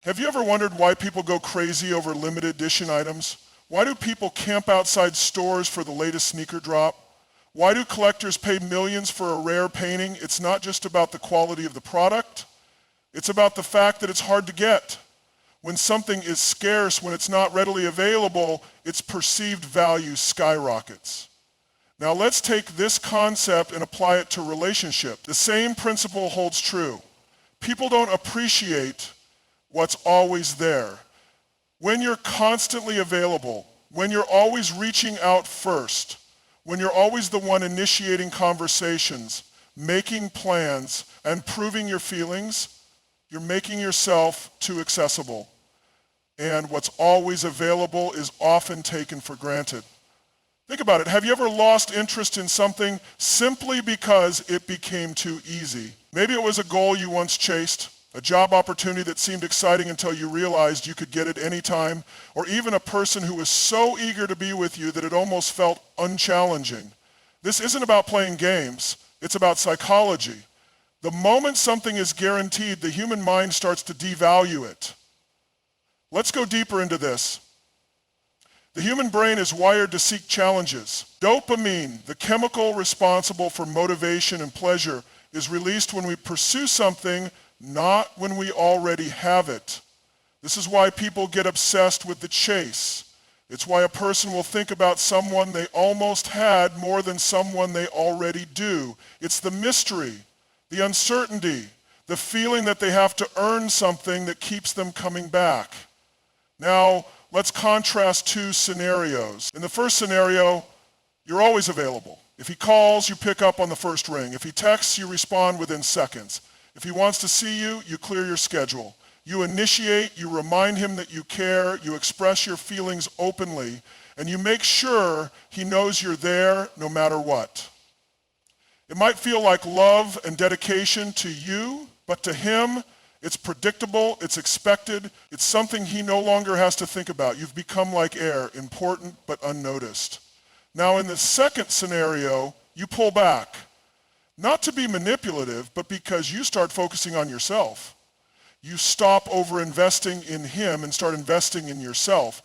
Have you ever wondered why people go crazy over limited edition items? Why do people camp outside stores for the latest sneaker drop? Why do collectors pay millions for a rare painting? It's not just about the quality of the product. It's about the fact that it's hard to get. When something is scarce, when it's not readily available, its perceived value skyrockets. Now let's take this concept and apply it to relationship. The same principle holds true. People don't appreciate what's always there. When you're constantly available, when you're always reaching out first, when you're always the one initiating conversations, making plans, and proving your feelings, you're making yourself too accessible. And what's always available is often taken for granted. Think about it. Have you ever lost interest in something simply because it became too easy? Maybe it was a goal you once chased, a job opportunity that seemed exciting until you realized you could get it anytime, or even a person who was so eager to be with you that it almost felt unchallenging. This isn't about playing games. It's about psychology. The moment something is guaranteed, the human mind starts to devalue it. Let's go deeper into this. The human brain is wired to seek challenges. Dopamine, the chemical responsible for motivation and pleasure, is released when we pursue something, not when we already have it. This is why people get obsessed with the chase. It's why a person will think about someone they almost had more than someone they already do. It's the mystery, the uncertainty, the feeling that they have to earn something that keeps them coming back. Now, let's contrast two scenarios. In the first scenario, you're always available. If he calls, you pick up on the first ring. If he texts, you respond within seconds. If he wants to see you, you clear your schedule. You initiate, you remind him that you care, you express your feelings openly, and you make sure he knows you're there no matter what. It might feel like love and dedication to you, but to him, it's predictable, it's expected, it's something he no longer has to think about. You've become like air, important but unnoticed. Now in the second scenario, you pull back. Not to be manipulative, but because you start focusing on yourself. You stop over-investing in him and start investing in yourself.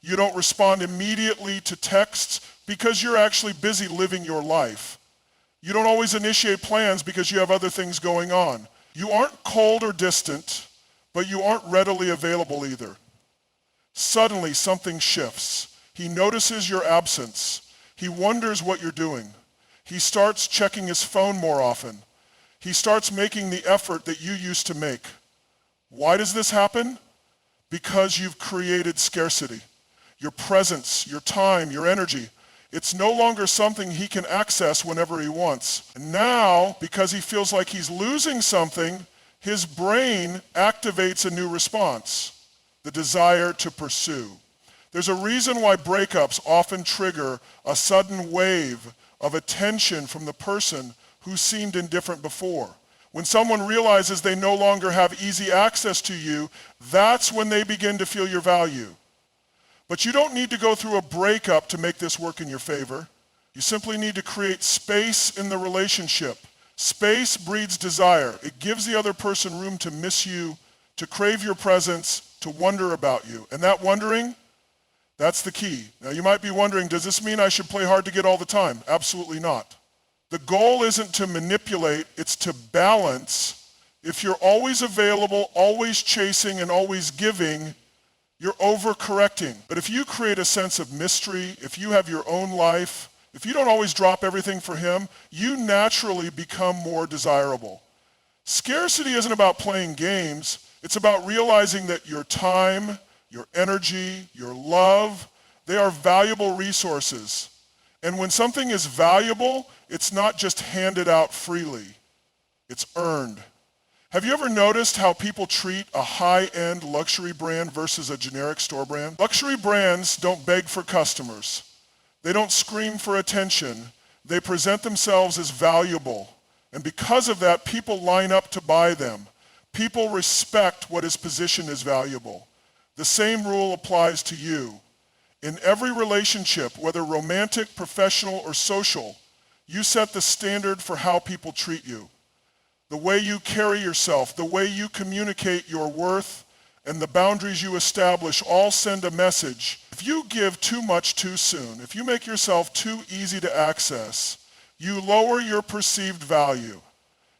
You don't respond immediately to texts because you're actually busy living your life. You don't always initiate plans because you have other things going on. You aren't cold or distant, but you aren't readily available either. Suddenly, something shifts. He notices your absence. He wonders what you're doing. He starts checking his phone more often. He starts making the effort that you used to make. Why does this happen? Because you've created scarcity. Your presence, your time, your energy. It's no longer something he can access whenever he wants. And now, because he feels like he's losing something, his brain activates a new response, the desire to pursue. There's a reason why breakups often trigger a sudden wave of attention from the person who seemed indifferent before. When someone realizes they no longer have easy access to you, that's when they begin to feel your value. But you don't need to go through a breakup to make this work in your favor. You simply need to create space in the relationship. Space breeds desire. It gives the other person room to miss you, to crave your presence, to wonder about you. And that wondering, that's the key. Now you might be wondering, does this mean I should play hard to get all the time? Absolutely not. The goal isn't to manipulate, it's to balance. If you're always available, always chasing, and always giving, you're overcorrecting. But if you create a sense of mystery, if you have your own life, if you don't always drop everything for him, you naturally become more desirable. Scarcity isn't about playing games. It's about realizing that your time, your energy, your love, they are valuable resources. And when something is valuable, it's not just handed out freely. It's earned. Have you ever noticed how people treat a high-end luxury brand versus a generic store brand? Luxury brands don't beg for customers. They don't scream for attention. They present themselves as valuable. And because of that, people line up to buy them. People respect what is positioned as valuable. The same rule applies to you. In every relationship, whether romantic, professional, or social, you set the standard for how people treat you. The way you carry yourself, the way you communicate your worth, and the boundaries you establish all send a message. If you give too much too soon, if you make yourself too easy to access, you lower your perceived value.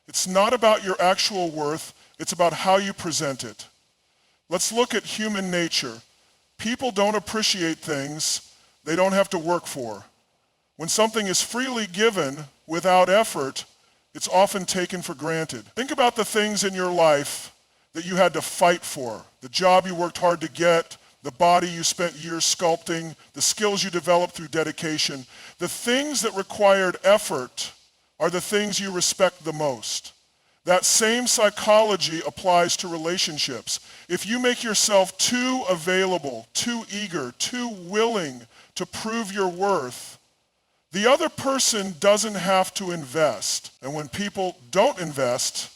It's not about your actual worth, it's about how you present it. Let's look at human nature. People don't appreciate things they don't have to work for. When something is freely given without effort, it's often taken for granted. Think about the things in your life that you had to fight for, the job you worked hard to get, the body you spent years sculpting, the skills you developed through dedication. The things that required effort are the things you respect the most. That same psychology applies to relationships. If you make yourself too available, too eager, too willing to prove your worth, the other person doesn't have to invest. And when people don't invest,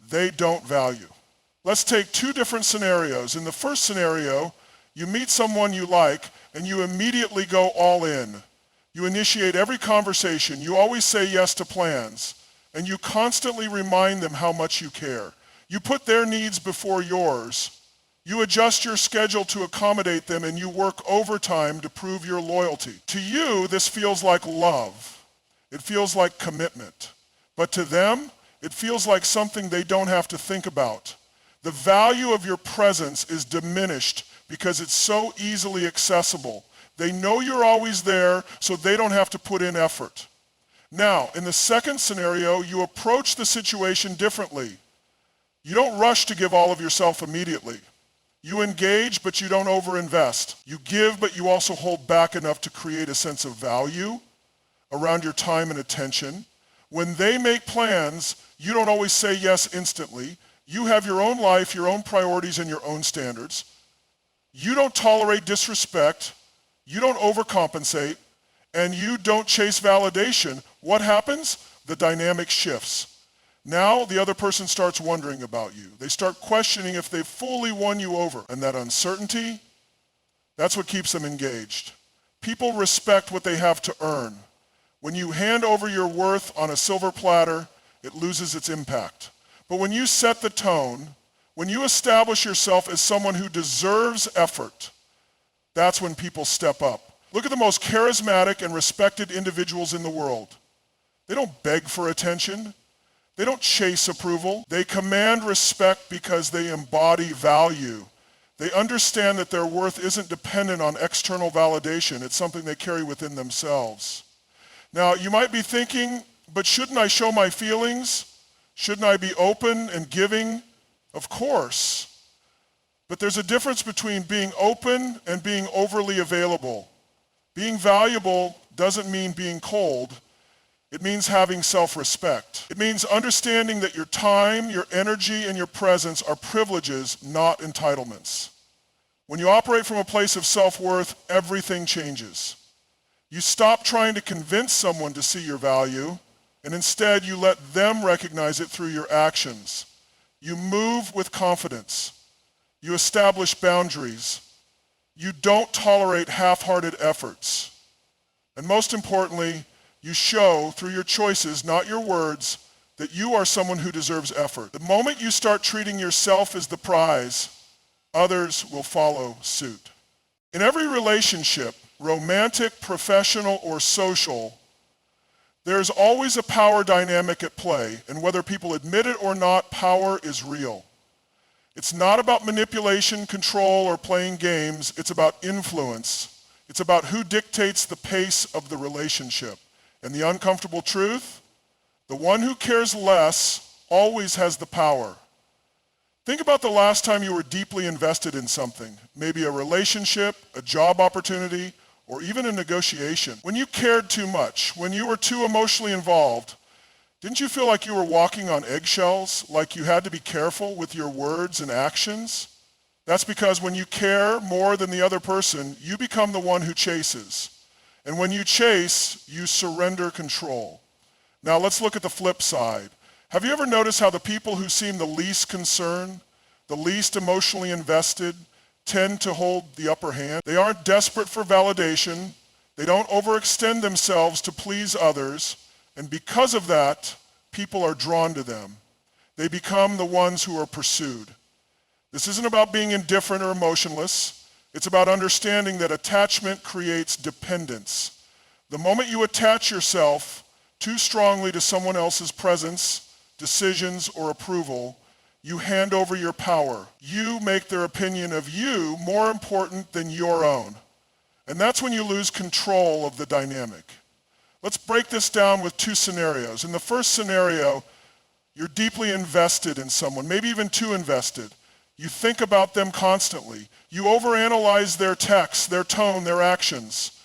they don't value. Let's take two different scenarios. In the first scenario, you meet someone you like and you immediately go all in. You initiate every conversation. You always say yes to plans. And you constantly remind them how much you care. You put their needs before yours. You adjust your schedule to accommodate them, and you work overtime to prove your loyalty. To you, this feels like love. It feels like commitment. But to them, it feels like something they don't have to think about. The value of your presence is diminished because it's so easily accessible. They know you're always there, so they don't have to put in effort. Now, in the second scenario, you approach the situation differently. You don't rush to give all of yourself immediately. You engage, but you don't overinvest. You give, but you also hold back enough to create a sense of value around your time and attention. When they make plans, you don't always say yes instantly. You have your own life, your own priorities, and your own standards. You don't tolerate disrespect. You don't overcompensate. And you don't chase validation. What happens? The dynamic shifts. Now the other person starts wondering about you. They start questioning if they've fully won you over. And that uncertainty, that's what keeps them engaged. People respect what they have to earn. When you hand over your worth on a silver platter, it loses its impact. But when you set the tone, when you establish yourself as someone who deserves effort, that's when people step up. Look at the most charismatic and respected individuals in the world. They don't beg for attention. They don't chase approval. They command respect because they embody value. They understand that their worth isn't dependent on external validation. It's something they carry within themselves. Now, you might be thinking, but shouldn't I show my feelings? Shouldn't I be open and giving? Of course. But there's a difference between being open and being overly available. Being valuable doesn't mean being cold. It means having self-respect. It means understanding that your time, your energy, and your presence are privileges, not entitlements. When you operate from a place of self-worth, everything changes. You stop trying to convince someone to see your value, and instead you let them recognize it through your actions. You move with confidence. You establish boundaries. You don't tolerate half-hearted efforts. And most importantly, you show through your choices, not your words, that you are someone who deserves effort. The moment you start treating yourself as the prize, others will follow suit. In every relationship, romantic, professional, or social, there's always a power dynamic at play, and whether people admit it or not, power is real. It's not about manipulation, control, or playing games. It's about influence. It's about who dictates the pace of the relationship. And the uncomfortable truth, the one who cares less always has the power. Think about the last time you were deeply invested in something, maybe a relationship, a job opportunity, or even a negotiation. When you cared too much, when you were too emotionally involved, didn't you feel like you were walking on eggshells, like you had to be careful with your words and actions? That's because when you care more than the other person, you become the one who chases. And when you chase, you surrender control. Now let's look at the flip side. Have you ever noticed how the people who seem the least concerned, the least emotionally invested, tend to hold the upper hand? They aren't desperate for validation. They don't overextend themselves to please others. And because of that, people are drawn to them. They become the ones who are pursued. This isn't about being indifferent or emotionless. It's about understanding that attachment creates dependence. The moment you attach yourself too strongly to someone else's presence, decisions, or approval, you hand over your power. You make their opinion of you more important than your own. And that's when you lose control of the dynamic. Let's break this down with two scenarios. In the first scenario, you're deeply invested in someone, maybe even too invested. You think about them constantly. You overanalyze their texts, their tone, their actions.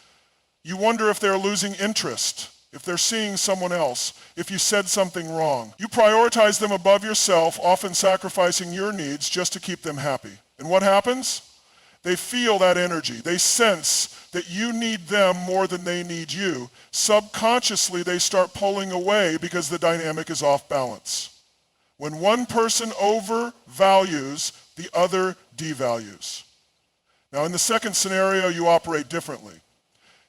You wonder if they're losing interest, if they're seeing someone else, if you said something wrong. You prioritize them above yourself, often sacrificing your needs just to keep them happy. And what happens? They feel that energy. They sense that you need them more than they need you. Subconsciously, they start pulling away because the dynamic is off balance. When one person overvalues, the other devalues. Now, in the second scenario, you operate differently.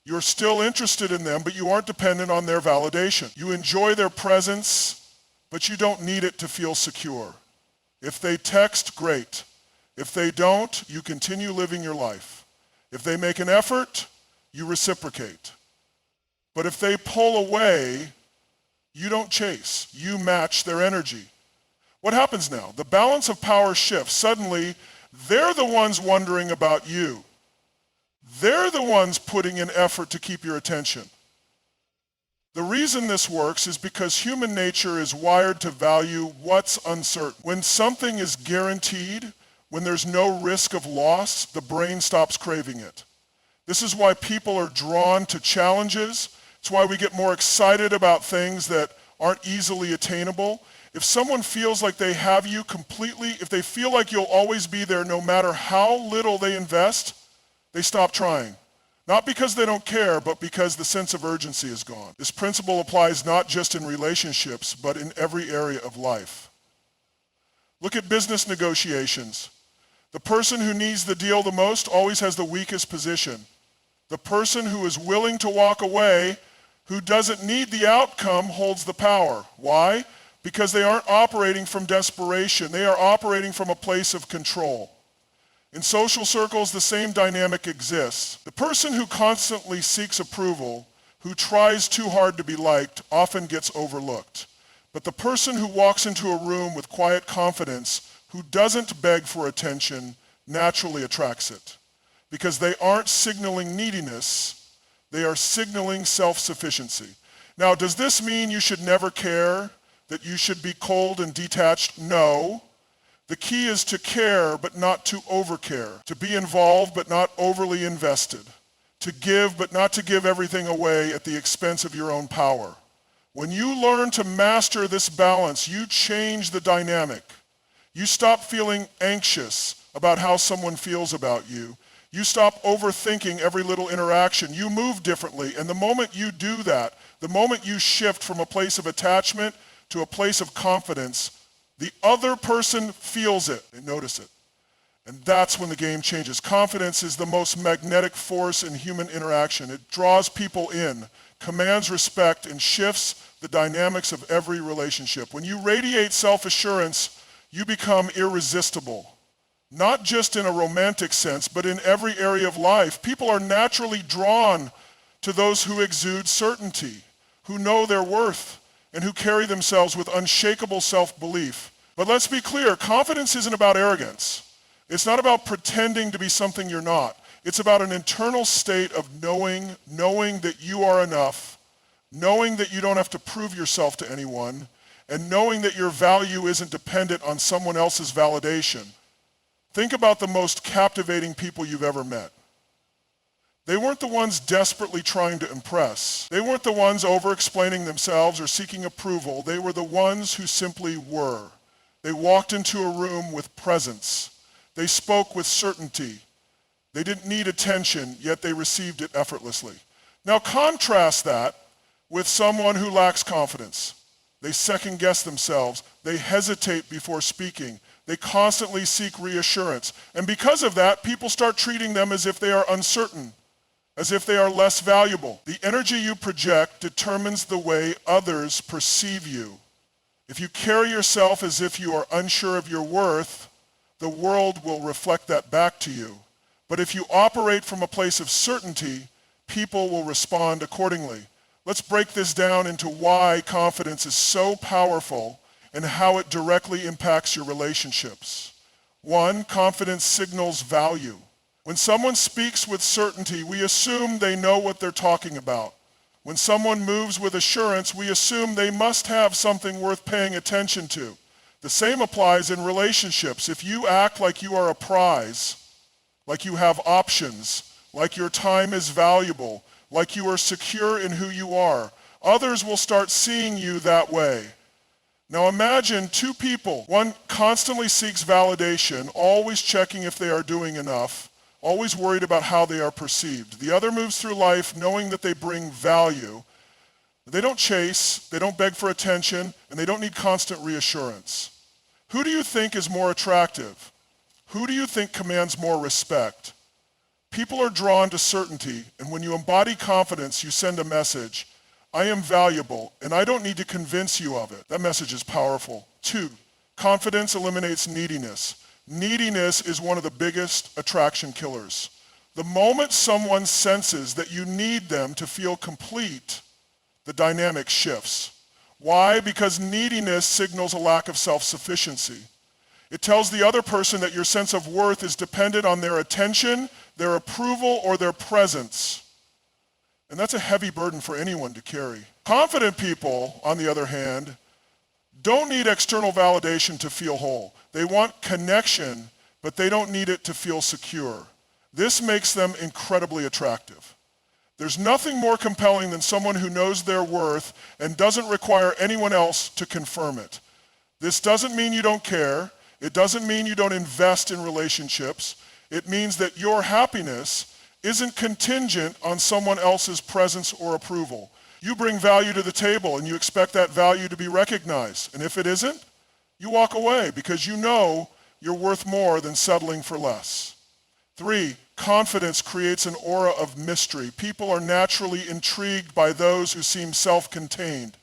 You're still interested in them, but you aren't dependent on their validation. You enjoy their presence, but you don't need it to feel secure. If they text, great. If they don't, you continue living your life. If they make an effort, you reciprocate. But if they pull away, you don't chase. You match their energy. What happens now? The balance of power shifts. Suddenly, they're the ones wondering about you. They're the ones putting in effort to keep your attention. The reason this works is because human nature is wired to value what's uncertain. When something is guaranteed, when there's no risk of loss, the brain stops craving it. This is why people are drawn to challenges. It's why we get more excited about things that aren't easily attainable. If someone feels like they have you completely, if they feel like you'll always be there no matter how little they invest, they stop trying. Not because they don't care, but because the sense of urgency is gone. This principle applies not just in relationships, but in every area of life. Look at business negotiations. The person who needs the deal the most always has the weakest position. The person who is willing to walk away, who doesn't need the outcome, holds the power. Why? Because they aren't operating from desperation. They are operating from a place of control. In social circles, the same dynamic exists. The person who constantly seeks approval, who tries too hard to be liked, often gets overlooked. But the person who walks into a room with quiet confidence, who doesn't beg for attention, naturally attracts it. Because they aren't signaling neediness, they are signaling self-sufficiency. Now, does this mean you should never care? That you should be cold and detached? No. The key is to care, but not to overcare. To be involved, but not overly invested. To give, but not to give everything away at the expense of your own power. When you learn to master this balance, you change the dynamic. You stop feeling anxious about how someone feels about you. You stop overthinking every little interaction. You move differently. And the moment you do that, the moment you shift from a place of attachment to a place of confidence, the other person feels it. They notice it. And that's when the game changes. Confidence is the most magnetic force in human interaction. It draws people in, commands respect, and shifts the dynamics of every relationship. When you radiate self-assurance, you become irresistible. Not just in a romantic sense, but in every area of life. People are naturally drawn to those who exude certainty, who know their worth, and who carry themselves with unshakable self-belief. But let's be clear, confidence isn't about arrogance. It's not about pretending to be something you're not. It's about an internal state of knowing that you are enough, knowing that you don't have to prove yourself to anyone, and knowing that your value isn't dependent on someone else's validation. Think about the most captivating people you've ever met. They weren't the ones desperately trying to impress. They weren't the ones over-explaining themselves or seeking approval. They were the ones who simply were. They walked into a room with presence. They spoke with certainty. They didn't need attention, yet they received it effortlessly. Now contrast that with someone who lacks confidence. They second-guess themselves. They hesitate before speaking. They constantly seek reassurance. And because of that, people start treating them as if they are uncertain, as if they are less valuable. The energy you project determines the way others perceive you. If you carry yourself as if you are unsure of your worth, the world will reflect that back to you. But if you operate from a place of certainty, people will respond accordingly. Let's break this down into why confidence is so powerful and how it directly impacts your relationships. 1, confidence signals value. When someone speaks with certainty, we assume they know what they're talking about. When someone moves with assurance, we assume they must have something worth paying attention to. The same applies in relationships. If you act like you are a prize, like you have options, like your time is valuable, like you are secure in who you are, others will start seeing you that way. Now imagine 2 people. One constantly seeks validation, always checking if they are doing enough, always worried about how they are perceived. The other moves through life knowing that they bring value. They don't chase, they don't beg for attention, and they don't need constant reassurance. Who do you think is more attractive? Who do you think commands more respect? People are drawn to certainty, and when you embody confidence, you send a message. I am valuable, and I don't need to convince you of it. That message is powerful. 2, confidence eliminates neediness. Neediness is one of the biggest attraction killers. The moment someone senses that you need them to feel complete, the dynamic shifts. Why? Because neediness signals a lack of self-sufficiency. It tells the other person that your sense of worth is dependent on their attention, their approval, or their presence. And that's a heavy burden for anyone to carry. Confident people, on the other hand, don't need external validation to feel whole. They want connection, but they don't need it to feel secure. This makes them incredibly attractive. There's nothing more compelling than someone who knows their worth and doesn't require anyone else to confirm it. This doesn't mean you don't care. It doesn't mean you don't invest in relationships. It means that your happiness isn't contingent on someone else's presence or approval. You bring value to the table and you expect that value to be recognized. And if it isn't, you walk away because you know you're worth more than settling for less. 3, confidence creates an aura of mystery. People are naturally intrigued by those who seem self-contained,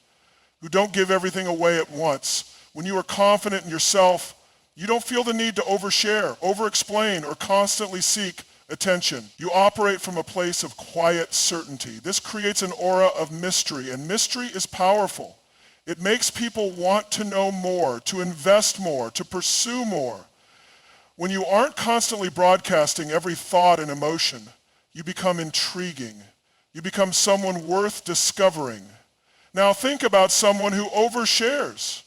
who don't give everything away at once. When you are confident in yourself, you don't feel the need to overshare, over-explain, or constantly seek attention. You operate from a place of quiet certainty. This creates an aura of mystery, and mystery is powerful. It makes people want to know more, to invest more, to pursue more. When you aren't constantly broadcasting every thought and emotion, you become intriguing. You become someone worth discovering. Now think about someone who overshares,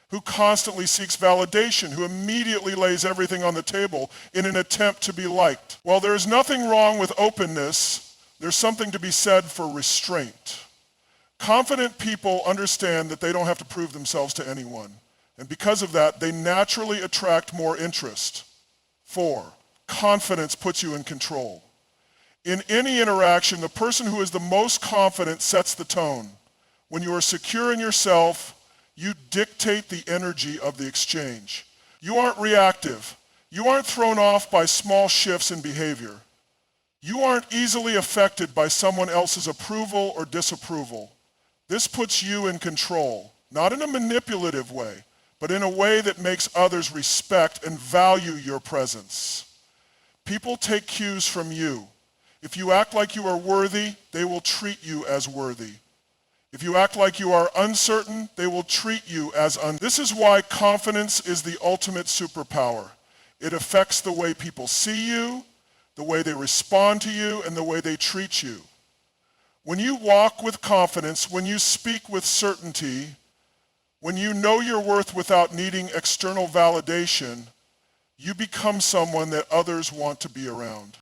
who constantly seeks validation, who immediately lays everything on the table in an attempt to be liked. While there is nothing wrong with openness, there's something to be said for restraint. Confident people understand that they don't have to prove themselves to anyone, and because of that, they naturally attract more interest. 4, confidence puts you in control. In any interaction, the person who is the most confident sets the tone. When you are secure in yourself, you dictate the energy of the exchange. You aren't reactive. You aren't thrown off by small shifts in behavior. You aren't easily affected by someone else's approval or disapproval. This puts you in control, not in a manipulative way, but in a way that makes others respect and value your presence. People take cues from you. If you act like you are worthy, they will treat you as worthy. If you act like you are uncertain, they will treat you as uncertain. This is why confidence is the ultimate superpower. It affects the way people see you, the way they respond to you, and the way they treat you. When you walk with confidence, when you speak with certainty, when you know your worth without needing external validation, you become someone that others want to be around.